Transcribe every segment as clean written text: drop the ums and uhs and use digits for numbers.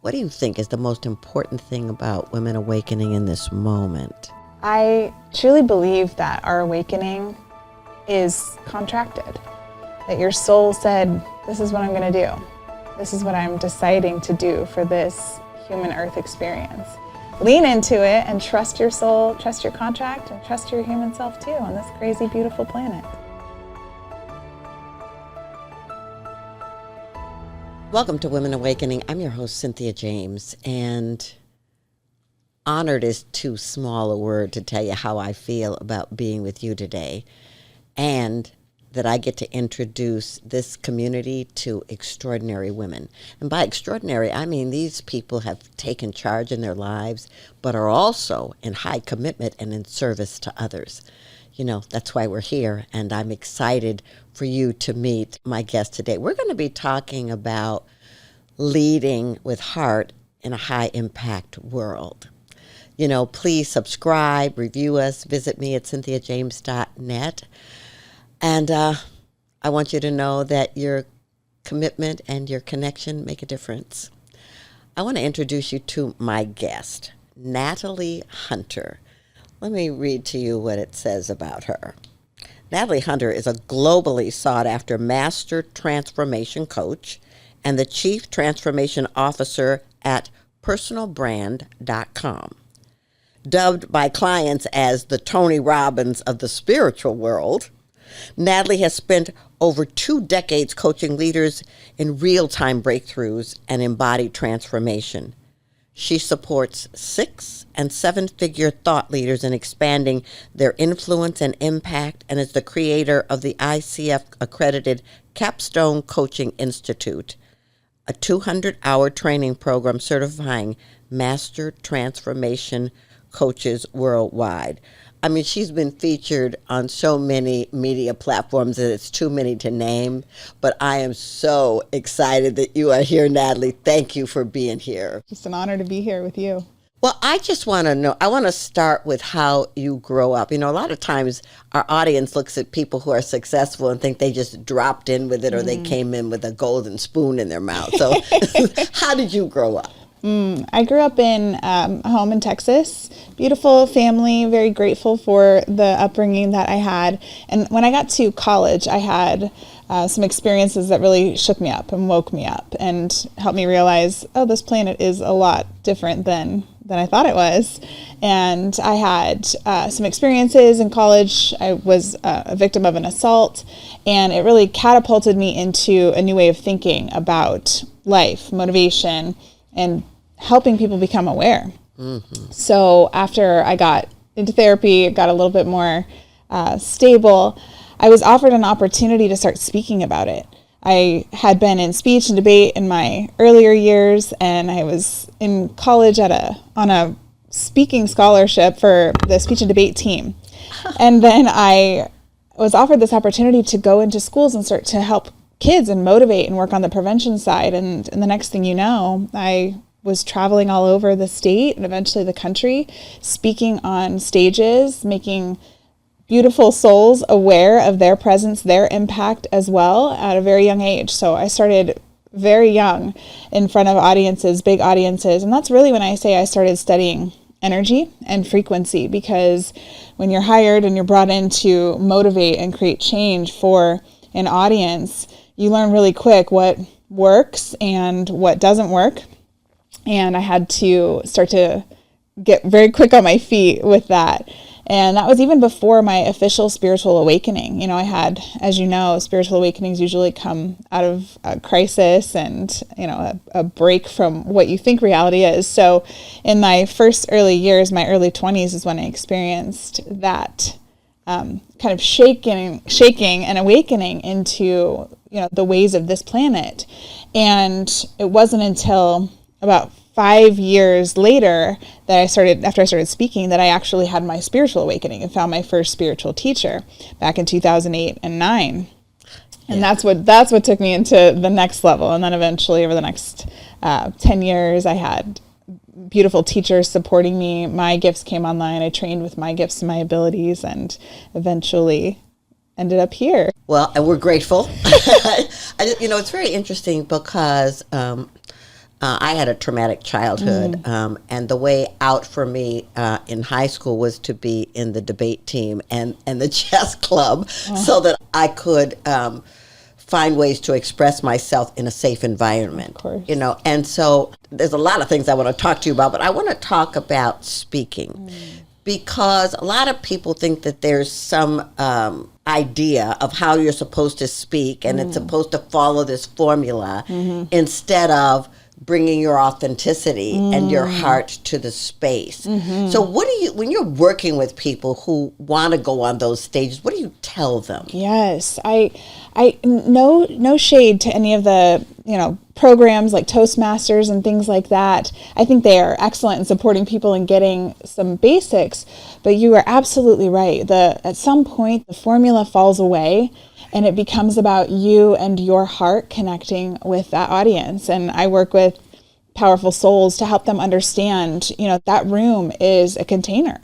What do you think is the most important thing about women awakening in this moment? I truly believe that our awakening is contracted. That your soul said, this is what I'm going to do. This is what I'm deciding to do for this human earth experience. Lean into it and trust your soul, trust your contract, and trust your human self too on this crazy, beautiful planet. Welcome to Women Awakening. I'm your host, Cynthia James, and honored is too small a word to tell you how I feel about being with you today, and that I get to introduce this community to extraordinary women. And by extraordinary, I mean these people have taken charge in their lives, but are also in high commitment and in service to others. You know, that's why we're here, and I'm excited for you to meet my guest today. We're going to be talking about leading with heart in a high-impact world. You know, please subscribe, review us, visit me at cynthiajames.net. And I want you to know that your commitment and your connection make a difference. I want to introduce you to my guest, Natalie Hunter. Let me read to you what it says about her. Natalie Hunter is a globally sought-after master transformation coach and the chief transformation officer at personalbrand.com. Dubbed by clients as the Tony Robbins of the spiritual world, Natalie has spent over 2 decades coaching leaders in real-time breakthroughs and embodied transformation. She supports 6- and 7-figure thought leaders in expanding their influence and impact, and is the creator of the ICF-accredited Capstone Coaching Institute, a 200-hour training program certifying master transformation coaches worldwide. I mean, she's been featured on so many media platforms that it's too many to name, but I am so excited that you are here, Natalie. Thank you for being here. Just an honor to be here with you. Well, I just want to know, I want to start with how you grow up. You know, a lot of times our audience looks at people who are successful and think they just dropped in with it or they came in with a golden spoon in their mouth. So how did you grow up? I grew up in a home in Texas. Beautiful family, very grateful for the upbringing that I had. And when I got to college, I had some experiences that really shook me up and woke me up and helped me realize, oh, this planet is a lot different than I thought it was. And I had some experiences in college. I was a victim of an assault, and it really catapulted me into a new way of thinking about life, motivation, and helping people become aware. Mm-hmm. So after I got into therapy, got a little bit more stable, I was offered an opportunity to start speaking about it. I had been in speech and debate in my earlier years, and I was in college on a speaking scholarship for the speech and debate team. And then I was offered this opportunity to go into schools and start to help kids and motivate and work on the prevention side. And the next thing you know, I was traveling all over the state and eventually the country, speaking on stages, making beautiful souls aware of their presence, their impact as well at a very young age. So I started very young in front of audiences, big audiences. And that's really when I say I started studying energy and frequency, because when you're hired and you're brought in to motivate and create change for an audience, you learn really quick what works and what doesn't work. And I had to start to get very quick on my feet with that. And that was even before my official spiritual awakening. You know, I had, as you know, spiritual awakenings usually come out of a crisis and, you know, a break from what you think reality is. So in my first early years, my early 20s is when I experienced that kind of shaking and awakening into, you know, the ways of this planet. And it wasn't until about 5 years later that after I started speaking, that I actually had my spiritual awakening and found my first spiritual teacher back in 2008 and 2009. And that's what took me into the next level. And then eventually over the next 10 years, I had beautiful teachers supporting me. My gifts came online. I trained with my gifts and my abilities, and eventually ended up here. Well, and we're grateful. You know, it's very interesting because I had a traumatic childhood, and the way out for me in high school was to be in the debate team and the chess club, so that I could find ways to express myself in a safe environment. Of course. You know, and so there's a lot of things I want to talk to you about, but I want to talk about speaking. Because a lot of people think that there's some idea of how you're supposed to speak, and it's supposed to follow this formula instead of bringing your authenticity and your heart to the space. So what do you, when you're working with people who want to go on those stages, what do you tell them? Yes, I no shade to any of the, programs like Toastmasters and things like that. I think they are excellent in supporting people and getting some basics, but you are absolutely right. At some point the formula falls away and it becomes about you and your heart connecting with that audience. And I work with powerful souls to help them understand, that room is a container.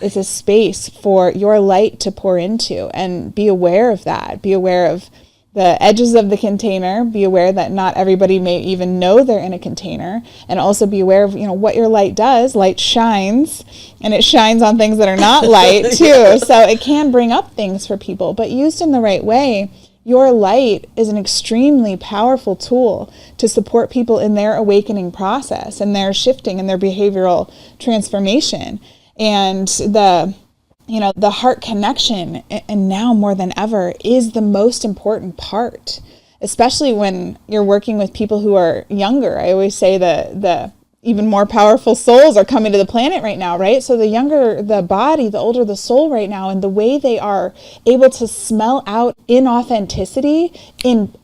It's a space for your light to pour into, and be aware of that. Be aware of the edges of the container. Be aware that not everybody may even know they're in a container, and also be aware of, what your light does. Light shines, and it shines on things that are not light too. So it can bring up things for people, but used in the right way, your light is an extremely powerful tool to support people in their awakening process and their shifting and their behavioral transformation. And the heart connection, and now more than ever, is the most important part, especially when you're working with people who are younger. I always say the even more powerful souls are coming to the planet right now, right? So the younger the body, the older the soul right now, and the way they are able to smell out inauthenticity in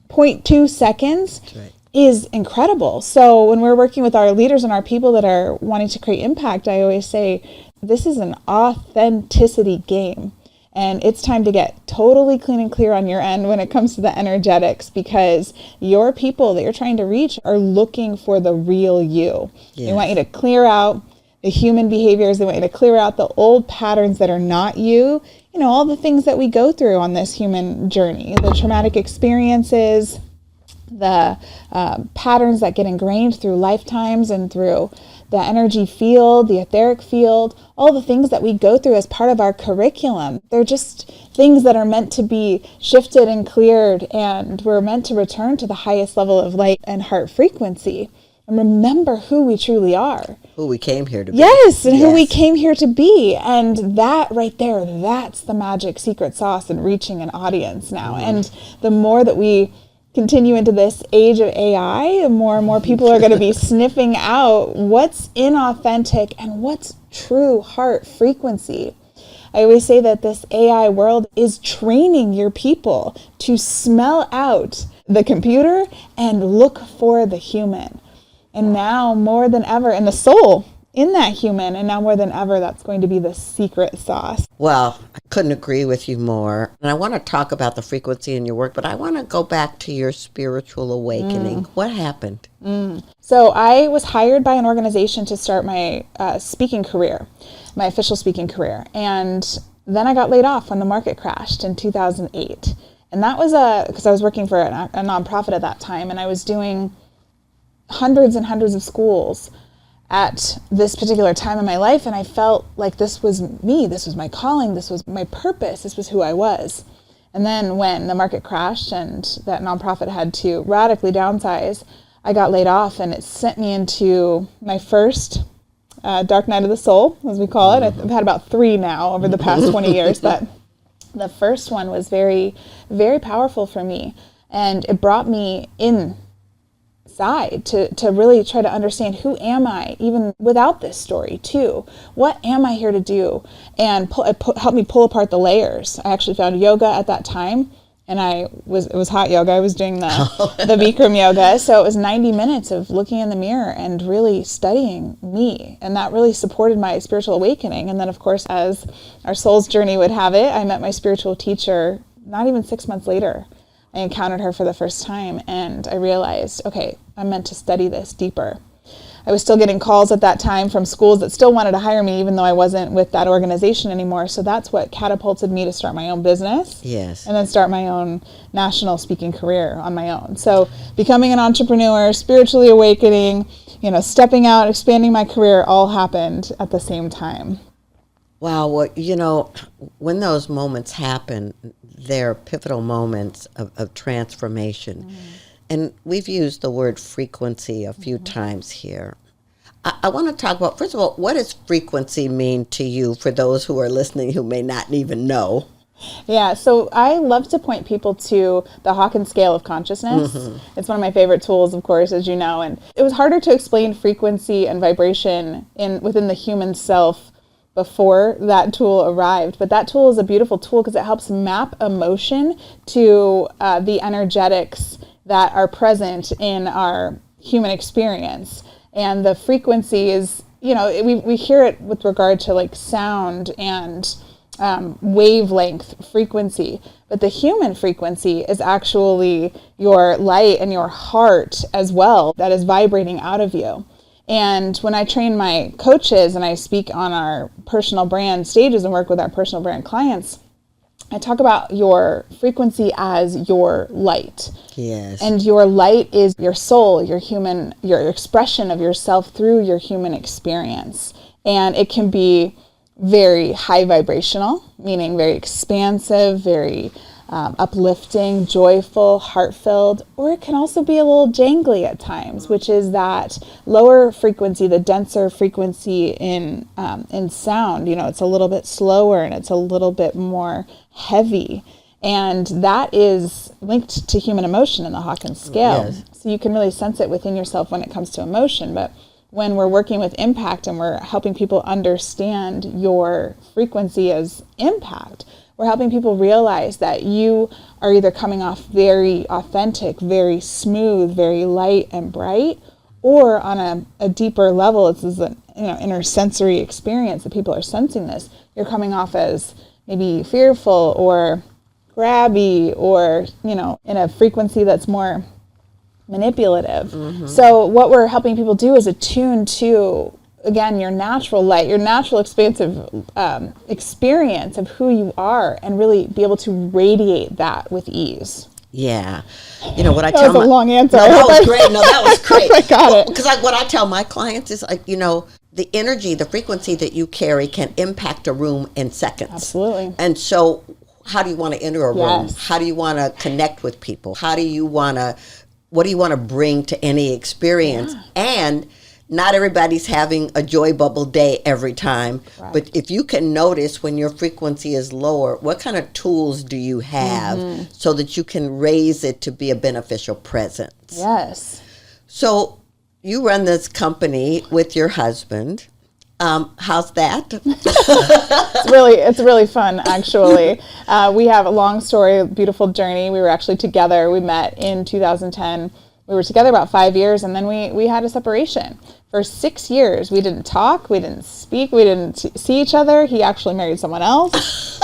0.2 seconds. That's right. Is incredible. So when we're working with our leaders and our people that are wanting to create impact, I always say this is an authenticity game, and it's time to get totally clean and clear on your end when it comes to the energetics, because your people that you're trying to reach are looking for the real you. Yes. They want you to clear out the human behaviors. They want you to clear out the old patterns that are not you. All the things that we go through on this human journey, the traumatic experiences, the patterns that get ingrained through lifetimes and through the energy field, the etheric field, all the things that we go through as part of our curriculum. They're just things that are meant to be shifted and cleared, and we're meant to return to the highest level of light and heart frequency and remember who we truly are. Who we came here to be. Yes, and who we came here to be. And that right there, that's the magic secret sauce in reaching an audience now. And the more that we continue into this age of AI, more and more people are going to be sniffing out what's inauthentic and what's true heart frequency. I always say that this AI world is training your people to smell out the computer and look for the human. And now more than ever, and the soul in that human, and now more than ever, that's going to be the secret sauce. Well, I couldn't agree with you more. And I want to talk about the frequency in your work, but I want to go back to your spiritual awakening. What happened? So I was hired by an organization to start my speaking career, my official speaking career. And then I got laid off when the market crashed in 2008. And that was because I was working for a nonprofit at that time, and I was doing hundreds and hundreds of schools at this particular time in my life, and I felt like this was me, this was my calling, this was my purpose, this was who I was. And then when the market crashed and that nonprofit had to radically downsize, I got laid off, and it sent me into my first dark night of the soul, as we call it. I've had about 3 now over the past 20 years, but the first one was very, very powerful for me, and it brought me inside to really try to understand, who am I even without this story too? What am I here to do? And help me pull apart the layers. I actually found yoga at that time, and it was hot yoga. I was doing the Bikram yoga. So it was 90 minutes of looking in the mirror and really studying me. And that really supported my spiritual awakening. And then, of course, as our soul's journey would have it, I met my spiritual teacher not even 6 months later. I encountered her for the first time, and I realized, okay, I'm meant to study this deeper. I was still getting calls at that time from schools that still wanted to hire me, even though I wasn't with that organization anymore. So that's what catapulted me to start my own business. Yes. And then start my own national speaking career on my own. So becoming an entrepreneur, spiritually awakening, stepping out, expanding my career, all happened at the same time. Wow. Well, when those moments happen, they're pivotal moments of transformation. And we've used the word frequency a few times here. I want to talk about, first of all, what does frequency mean to you for those who are listening who may not even know? Yeah, so I love to point people to the Hawkins scale of consciousness. It's one of my favorite tools, of course, as you know. And it was harder to explain frequency and vibration within the human self before that tool arrived. But that tool is a beautiful tool because it helps map emotion to the energetics that are present in our human experience. And the frequency is, we hear it with regard to like sound and wavelength frequency, but the human frequency is actually your light and your heart as well that is vibrating out of you. And when I train my coaches and I speak on our personal brand stages and work with our personal brand clients, I talk about your frequency as your light. Yes. And your light is your soul, your expression of yourself through your human experience. And it can be very high vibrational, meaning very expansive, very uplifting, joyful, heart-filled, or it can also be a little jangly at times, which is that lower frequency, the denser frequency in sound. It's a little bit slower and it's a little bit more heavy. And that is linked to human emotion in the Hawkins scale. Yes. So you can really sense it within yourself when it comes to emotion. But when we're working with impact and we're helping people understand your frequency as impact, we're helping people realize that you are either coming off very authentic, very smooth, very light and bright, or on a deeper level, this is an inner sensory experience that people are sensing this. You're coming off as maybe fearful or grabby or, in a frequency that's more manipulative. So what we're helping people do is attune to, again, your natural light, your natural expansive experience of who you are, and really be able to radiate that with ease. Yeah. What I That tell was a long answer. No, that was great. No, that was great. I got it. Because what I tell my clients is, the energy, the frequency that you carry can impact a room in seconds. Absolutely. And so how do you want to enter a room? Yes. How do you want to connect with people? What do you want to bring to any experience? Yeah. And not everybody's having a joy bubble day every time. Right. But if you can notice when your frequency is lower, what kind of tools do you have so that you can raise it to be a beneficial presence? Yes. So you run this company with your husband. How's that? It's really fun, actually. We have a long story, beautiful journey. We were actually together. We met in 2010. We were together about 5 years, and then we had a separation. For 6 years, we didn't talk, we didn't speak, we didn't see each other. He actually married someone else.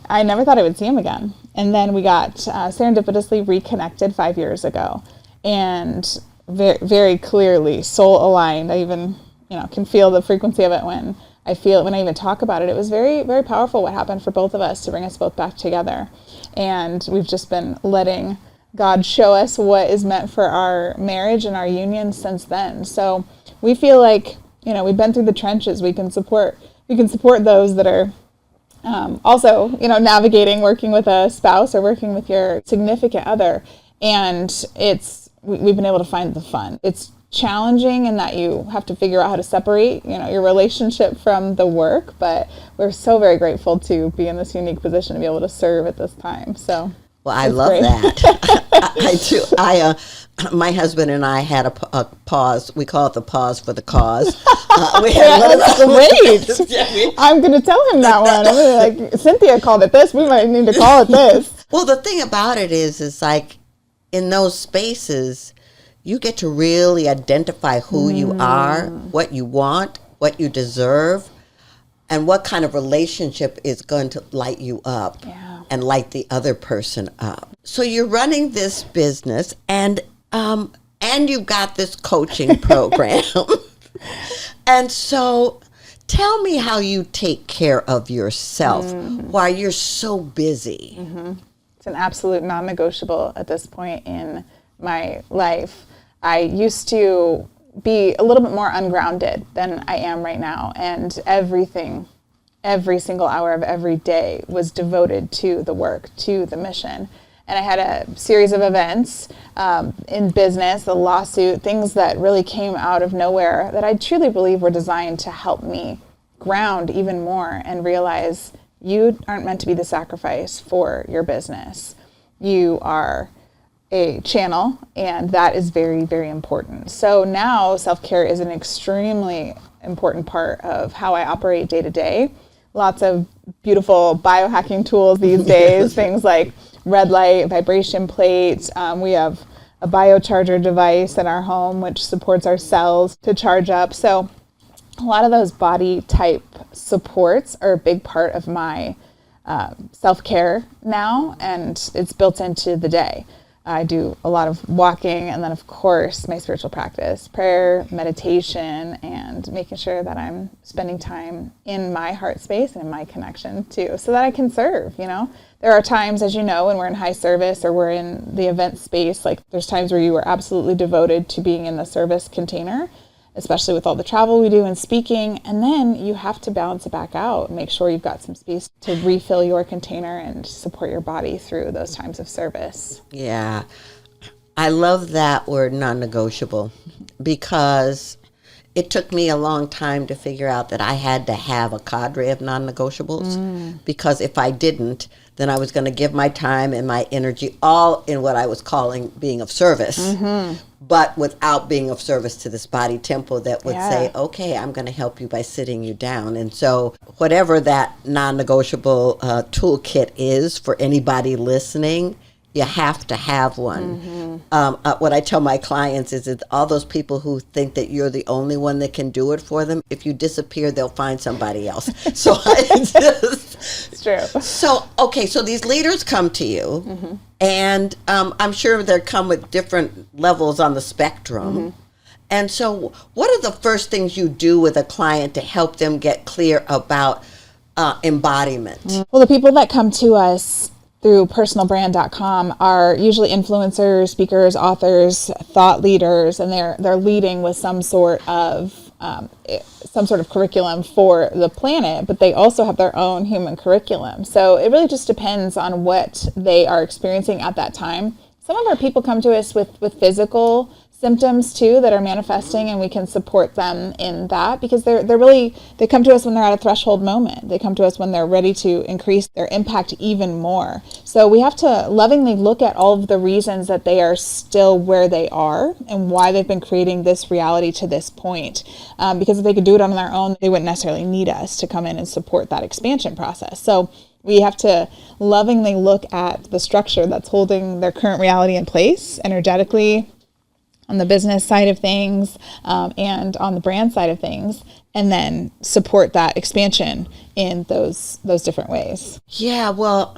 I never thought I would see him again. And then we got serendipitously reconnected 5 years ago, and very, very clearly soul aligned. I even can feel the frequency of it when I even talk about it. It was very, very powerful what happened for both of us to bring us both back together. And we've just been letting God show us what is meant for our marriage and our union since then. So we feel like, we've been through the trenches. We can support those that are also, navigating, working with a spouse or working with your significant other. And we've been able to find the fun. It's challenging in that you have to figure out how to separate, your relationship from the work, but we're so very grateful to be in this unique position to be able to serve at this time. So, well, I love that. I do. My husband and I had a pause. We call it the pause for the cause. That's great. I'm going to tell him that one. I'm like, Cynthia called it this. We might need to call it this. Well, the thing about it is like in those spaces, you get to really identify who you are, what you want, what you deserve, and what kind of relationship is going to light you up and light the other person up. So you're running this business, and you've got this coaching program. And so tell me how you take care of yourself while you're so busy. It's an absolute non-negotiable at this point in my life. I used to be a little bit more ungrounded than I am right now, and everything, every single hour of every day was devoted to the work, to the mission. And I had a series of events in business, the lawsuit, things that really came out of nowhere that I truly believe were designed to help me ground even more and realize you aren't meant to be the sacrifice for your business. You are a channel, and that is very, very important. So now self-care is an extremely important part of how I operate day to day. Lots of beautiful biohacking tools these days, things like red light, vibration plates. We have a biocharger device in our home which supports our cells to charge up. So a lot of those body type supports are a big part of my self-care now, and it's built into the day. I do a lot of walking, and then of course my spiritual practice, prayer, meditation, and making sure that I'm spending time in my heart space and in my connection too, so that I can serve, you know. There are times, as you know, when we're in high service or we're in the event space, like there's times where you are absolutely devoted to being in the service container, especially with all the travel we do and speaking, and then you have to balance it back out, make sure you've got some space to refill your container and support your body through those times of service. Yeah. I love that word non-negotiable, because it took me a long time to figure out that I had to have a cadre of non-negotiables, because if I didn't, then I was going to give my time and my energy all in what I was calling being of service, but without being of service to this body temple that would say, okay, I'm going to help you by sitting you down. And so whatever that non-negotiable toolkit is for anybody listening, you have to have one. What I tell my clients is that all those people who think that you're the only one that can do it for them, if you disappear, they'll find somebody else. So It's true. So, okay, so these leaders come to you, and I'm sure they come with different levels on the spectrum. And so what are the first things you do with a client to help them get clear about embodiment? Well, the people that come to us through personalbrand.com are usually influencers, speakers, authors, thought leaders, and they're leading with some sort of curriculum for the planet, but they also have their own human curriculum. So it really just depends on what they are experiencing at that time. Some of our people come to us with physical symptoms too that are manifesting, and we can support them in that, because they come to us when they're at a threshold moment. They come to us when they're ready to increase their impact even more. So we have to lovingly look at all of the reasons that they are still where they are and why they've been creating this reality to this point. Because if they could do it on their own, they wouldn't necessarily need us to come in and support that expansion process. So we have to lovingly look at the structure that's holding their current reality in place energetically, on the business side of things, and on the brand side of things, and then support that expansion in those different ways. Yeah, well,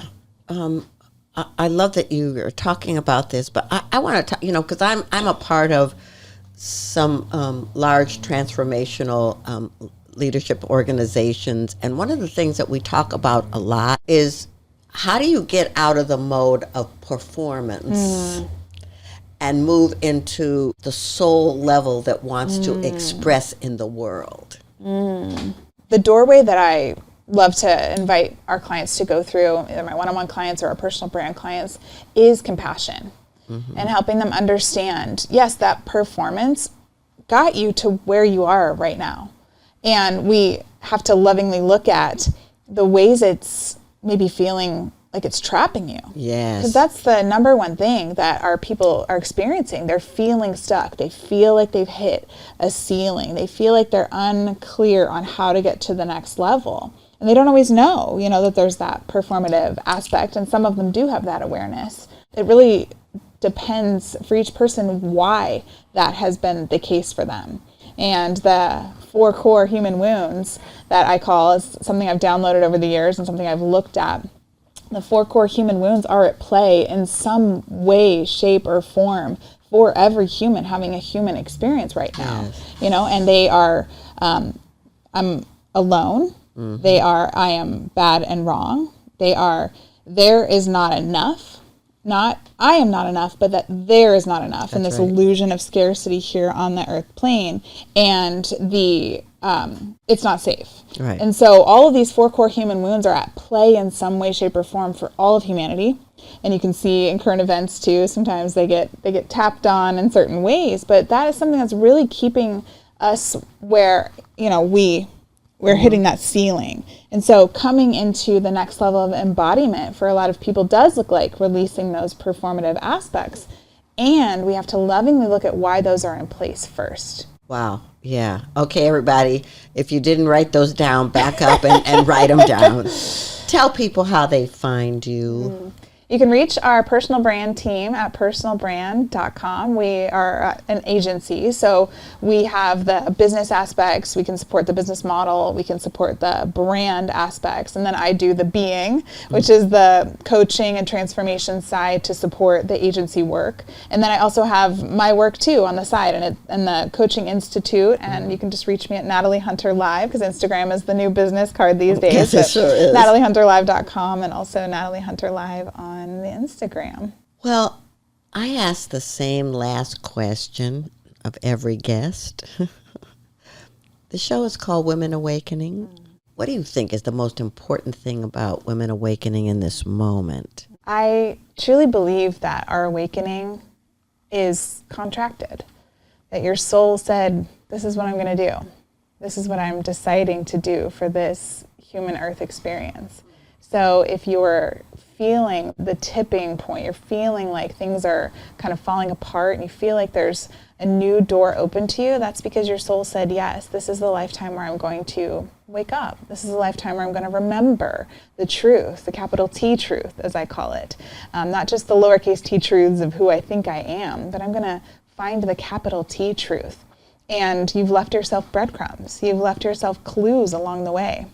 I love that you are talking about this, but I want to talk, because I'm a part of some large transformational leadership organizations, and one of the things that we talk about a lot is how do you get out of the mode of performance and move into the soul level that wants to express in the world? The doorway that I love to invite our clients to go through, either my one-on-one clients or our personal brand clients, is compassion. And helping them understand, yes, that performance got you to where you are right now. And we have to lovingly look at the ways it's maybe feeling like it's trapping you. Yes. Because that's the number one thing that our people are experiencing. They're feeling stuck. They feel like they've hit a ceiling. They feel like they're unclear on how to get to the next level. And they don't always know, that there's that performative aspect. And some of them do have that awareness. It really depends for each person why that has been the case for them. And the 4 core human wounds that I call is something I've downloaded over the years and something I've looked at. The 4 core human wounds are at play in some way, shape, or form for every human having a human experience right now. Yes. You know, and they are, I'm alone. I am bad and wrong. There is not enough. Not I am not enough, but that there is not enough. And this illusion of scarcity here on the earth plane, and it's not safe. Right. And so all of these 4 core human wounds are at play in some way, shape, or form for all of humanity. And you can see in current events too, sometimes they get tapped on in certain ways, but that is something that's really keeping us where, you know, we're hitting that ceiling. And so coming into the next level of embodiment for a lot of people does look like releasing those performative aspects. And we have to lovingly look at why those are in place first. Wow. Yeah. Okay, everybody. If you didn't write those down, back up and write them down. Tell people how they find you. You can reach our personal brand team at personalbrand.com. We are an agency, so we have the business aspects. We can support the business model. We can support the brand aspects. And then I do the being, which is the coaching and transformation side to support the agency work. And then I also have my work too on the side and the Coaching Institute. And you can just reach me at Natalie Hunter Live, because Instagram is the new business card these days. Yes, it sure is. NatalieHunterLive.com, and also Natalie Hunter Live on the Instagram. Well, I ask the same last question of every guest. The show is called Women Awakening. What do you think is the most important thing about women awakening in this moment? I truly believe that our awakening is contracted, that your soul said, this is what I'm going to do. This is what I'm deciding to do for this human earth experience. So if you're feeling the tipping point, you're feeling like things are kind of falling apart, and you feel like there's a new door open to you, that's because your soul said, yes, this is the lifetime where I'm going to wake up. This is the lifetime where I'm going to remember the truth, the capital T truth, as I call it. Not just the lowercase t truths of who I think I am, but I'm going to find the capital T truth. And you've left yourself breadcrumbs. You've left yourself clues along the way.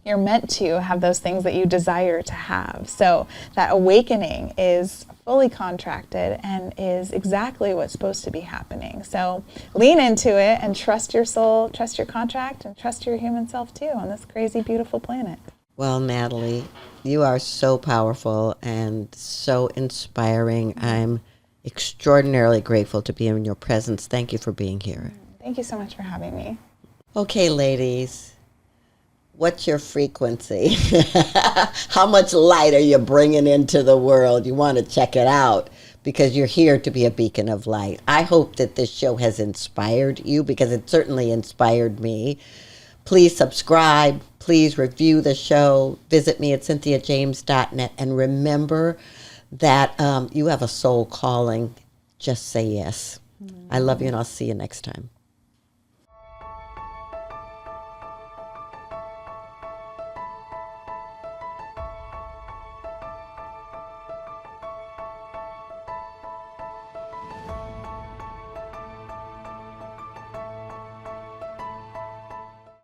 You're meant to have those things that you desire to have. So that awakening is fully contracted and is exactly what's supposed to be happening. So lean into it and trust your soul, trust your contract, and trust your human self too on this crazy, beautiful planet. Well, Natalie, you are so powerful and so inspiring. I'm extraordinarily grateful to be in your presence. Thank you for being here. Thank you so much for having me. Okay, ladies. What's your frequency? How much light are you bringing into the world? You want to check it out because you're here to be a beacon of light. I hope that this show has inspired you, because it certainly inspired me. Please subscribe. Please review the show. Visit me at cynthiajames.net. And remember that you have a soul calling. Just say yes. I love you, and I'll see you next time.